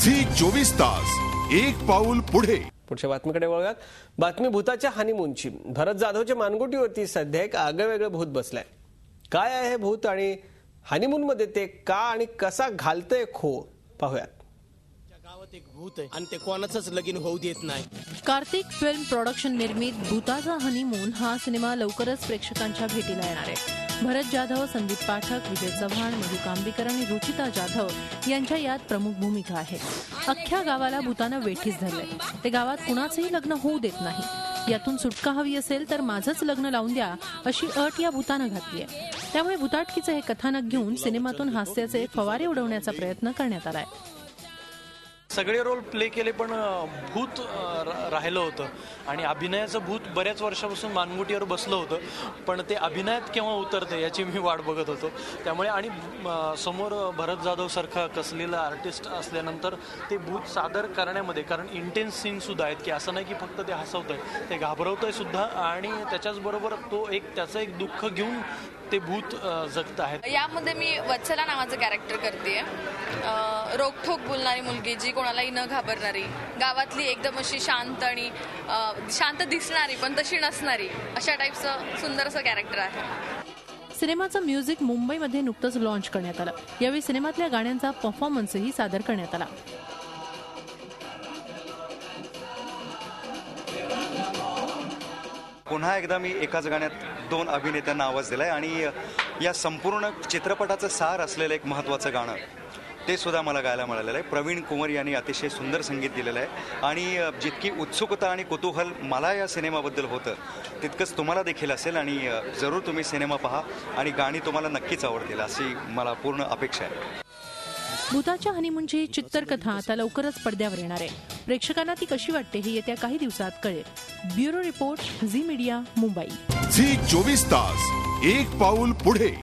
Zee 24 तास एक पाऊल पुढे। पुढच्या बातमीकडे वळूयात। बातमी भूताच्या हनीमूनची। भरत जाधवच्या मानगुटीवरती सध्या एक आगळेवेगळं भूत बसलंय। काय आहे हे भूत आणि हनीमून मध्ये ते का आणि कसा घालतंय खो पाहूयात। गावात एक भूत आहे आणि ते कोणाचंच लगीन होऊ देत नाही। कार्तिक फिल्म प्रोडक्शन निर्मित भूताचा हनीमून हा सिनेमा लवकरच प्रेक्षकांच्या भेटीला येणार आहे। भरत जाधव, संदीप पाठक, विजय चव्हाण, मधु कांबीकर आणि रुचिता जाधव यांच्या यात प्रमुख भूमिका आहे। अख्ख्या गावाला भूतानं वेठीस धरलंय। ते गावात कुणाचंही लग्न होऊ देत नाही। यातून सुटका हवी असेल तर माझंच लग्न लावून द्या अशी अट या भूतानं घातली आहे। त्यामुळे भूताटकीचं हे कथानक घेऊन सिनेमातून हास्याचे फवारे उडवण्याचा प्रयत्न करण्यात आलाय। सगळे रोल प्ले केले पण भूत राहिलं होतं आणि अभिनयाचं भूत बऱ्याच वर्षापासून मानगुटीवर बसलं होतं, पण ते अभिनयात केव्हा उतरते याची मी वाट बघत होतो। त्यामुळे आणि समोर भरत जाधव सारखा कसलेला आर्टिस्ट असल्यानंतर ते भूत सादर करण्यामध्ये, कारण इंटेन्स सीन सुद्धा आहेत की असं नाही की फक्त ते हसवतंय, ते घाबरवतंय सुद्धा आणि त्याच्याचबरोबर तो एक त्याचं एक दुःख घेऊन ते भूत जगत आहेत। यामध्ये मी वत्सला नावाचं कॅरेक्टर करते। रोखोक बोलणारी मुलगी, जी कोणालाही न घाबरणारी, गावातली एकदम अशी शांत आणि शांत दिसणारी पण तशी नसणारी, अशा टाईपचं सुंदर असं कॅरेक्टर आहे। सिनेमाचं म्युझिक मुंबईमध्ये नुकतंच लॉन्च करण्यात आलं। यावेळी सिनेमातल्या गाण्यांचा परफॉर्मन्सही सादर करण्यात आला। पुन्हा एकदा मी एकाच गाण्यात दोन अभिनेत्यांना आवाज दिलाय आणि या संपूर्ण चित्रपटाचं सार असलेलं एक महत्त्वाचं गाणं ते सुद्धा मला गायला मिळालेलं आहे। प्रवीण कुमार यांनी अतिशय सुंदर संगीत दिलेलं आहे आणि जितकी उत्सुकता आणि कुतूहल मला या सिनेमाबद्दल होतं तितकंच तुम्हाला देखील असेल आणि जरूर तुम्ही सिनेमा पहा आणि गाणी तुम्हाला नक्कीच आवडतील अशी मला पूर्ण अपेक्षा आहे। भूताच्या हनीमूनची चित्रकथा आता लवकरच पडद्यावर येणार आहे। प्रेक्षकांना ती कशी वाटते हे येत्या काही दिवसात कळेल। Bureau report, Zee media, Mumbai. Zee 24 तास एक पाऊल पुढे।